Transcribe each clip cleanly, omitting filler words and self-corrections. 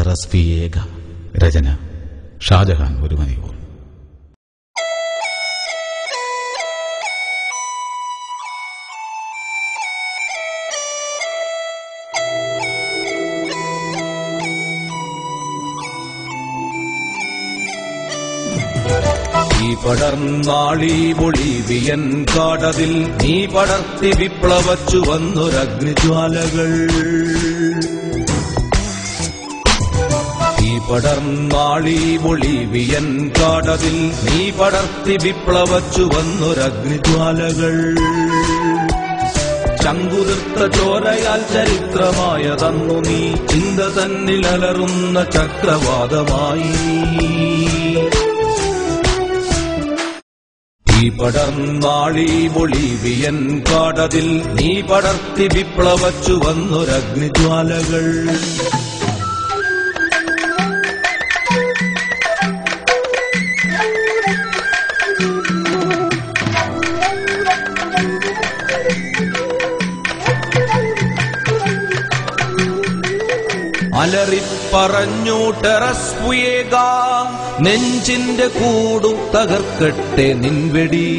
ടെറസ്പിയേഗ. രചന ഷാജഹാൻ ഒരുമനയൂർ. ഈ പടർന്നാളി ബൊളീവിയൻ കാടതിൽ നീ പടർത്തി വിപ്ലവച്ചു വന്നൊരഗ്നിജ്വാലകൾ. ഈ പടർന്നാളി ബൊളീവിയൻ കാടതിൽ നീ പടർത്തി വിപ്ലവച്ചു വന്നൊരഗ്നിജ്വാലകൾ. ചങ്കുതിർത്ത ചോരയാൽ ചരിത്രമായതന്നു നീ ചിന്ത തന്നിലലറുന്ന ചക്രവാതമായി. ഈ പടർന്നാളി ബൊളീവിയൻ കാടതിൽ നീ പടർത്തി വിപ്ലവച്ചു വന്നൊരഗ്നിജ്വാലകൾ. അലറിപ്പറഞ്ഞു ടെറസ്പിയേഗ, നെഞ്ചിന്റെ കൂടു തകർക്കട്ടെ നിൻവെടി.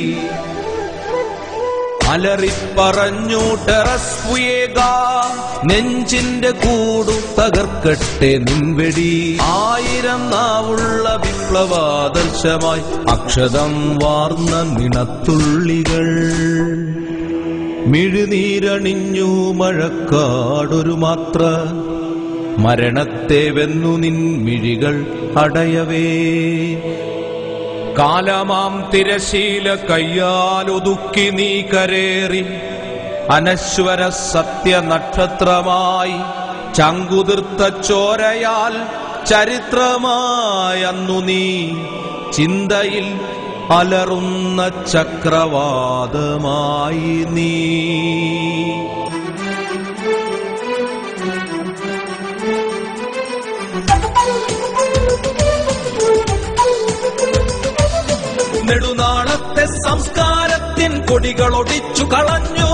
അലറിപ്പറഞ്ഞു ടെറസ്പിയേഗ, നെഞ്ചിന്റെ കൂടു തകർക്കട്ടെ നിൻവെടി. 1000 നാവുള്ള വിപ്ലവാദർശമായി അക്ഷതം വാർന്ന നിണത്തുള്ളികൾ. മിഴുനീരണിഞ്ഞു മഴക്കാടൊരു മാത്ര, മരണത്തെ വെന്നു നിൻ മിഴികൾ അടയവേ. കാലമാം തിരശീല കയ്യാലൊതുക്കി നീ കരേറി അനശ്വര സത്യനക്ഷത്രമായി. ചങ്കുതിർത്ത ചോരയാൽ ചരിത്രമായന്നു നീ ചിന്തയിൽ അലറുന്ന ചക്രവാതമായി നീ. നെടുനാളത്തെ സംസ്കാരത്തിൻ കൊടികളൊടിച്ചു കളഞ്ഞു.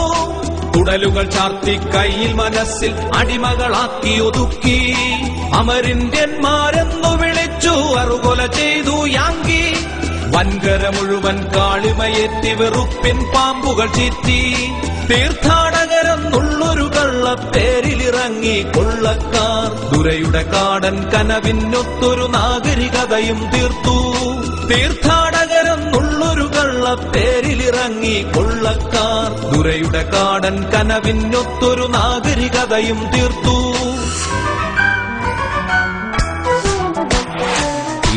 കുടലുകൾ ചാർത്തി കയ്യിൽ മനസ്സിൽ അടിമകളാക്കി ഒതുക്കി. അമരിന്ത്യന്മാരെന്നു വിളിച്ചു അറുകൊല ചെയ്തു യാങ്കി. വൻകര മുഴുവൻ കാളിമയേറ്റി വെറുപ്പിൻ പാമ്പുകൾ ചീറ്റി. തീർത്ഥാടകരെന്നുള്ളൊരു കള്ളപ്പേരിലിറങ്ങി കൊള്ളക്കാർ ദുരയുടെ കാടൻ കനവിനൊത്തൊരു നാഗരികതയും തീർത്തു. തീർത്ഥാടകരെന്നുള്ളൊരു കള്ളപ്പേരിലിറങ്ങി കൊള്ളക്കാർ ദുരയുടെ കാടൻ കനവിനൊത്തൊരു നാഗരികതയും തീർത്തു.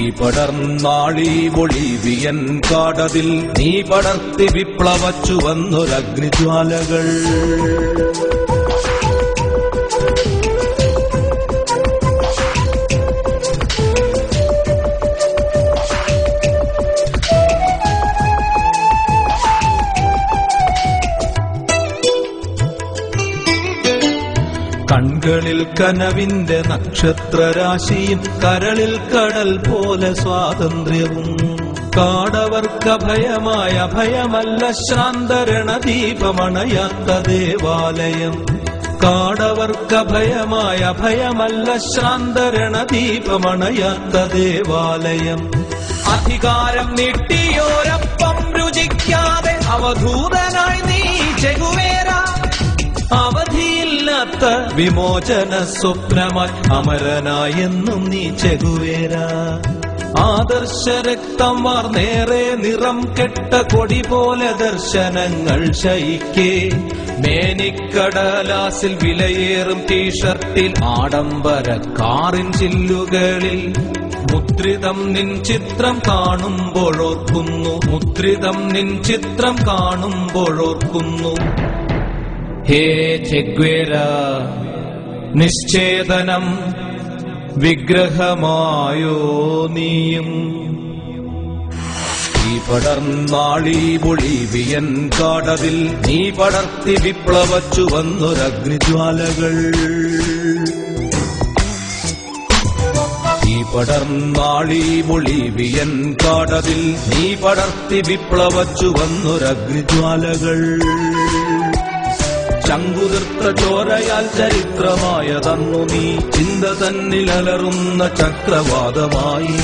ഈ പടർന്നാളി ബൊളീവിയൻ കാടതിൽ നീ പടർത്തി വിപ്ലവച്ചു വന്നൊരഗ്നിജ്വാലകൾ. കൺകളിൽ കനവിന്റെ നക്ഷത്രരാശിയും കരളിൽ കടൽ പോലെ സ്വാതന്ത്ര്യവും. കാടവർക്കഭയമായ ഭയമല്ല ശ്രാന്തരണദീപമണയാത്ത ദേവാലയം. കാടവർക്കഭയമായ ഭയമല്ല ശ്രാന്തരണദീപമണയാത്ത ദേവാലയം. അധികാരം നീട്ടിയോരപ്പം രുചിക്കാതെ അവധൂതനായി നീ ചെഗുവേര. അവധിയില്ലാത്ത വിമോചന സ്വപ്നമായി അമരനായെന്നും നീ ചെഗുവേര. ആദർശ രക്തം വാർന്നേറെ നിറം കെട്ട കൊടി പോലെ ദർശനങ്ങൾ ശയിക്കേ. മേനിക്കടലാസിൽ വിലയേറും ടീഷർട്ടിൽ ആഡംബര കാറിൻ ചില്ലുകളിൽ മുദ്രിതം നിൻ ചിത്രം കാണുമ്പോഴോർക്കുന്നു. മുദ്രിതം നിൻ ചിത്രം കാണുമ്പോഴോർക്കുന്നു. ഹേ ചെഗ്വേര, നിശ്ചേതനം വിഗ്രഹമായോ നീയും. ഈ പടർന്നാളി ബൊളീവിയൻ കാടതിൽ നീ പടർത്തി വിപ്ലവച്ചു വന്നൊരഗ്നിജ്വാലകൾ. ഈ പടർന്നാളി ബൊളീവിയൻ കാടതിൽ നീ പടർത്തി വിപ്ലവച്ചു വന്നൊരഗ്നിജ്വാലകൾ. ചങ്കുതിർത്ത ചോരയാൽ ചരിത്രമായതന്നു നീ ചിന്ത തന്നിലലറുന്ന ചക്രവാതമായി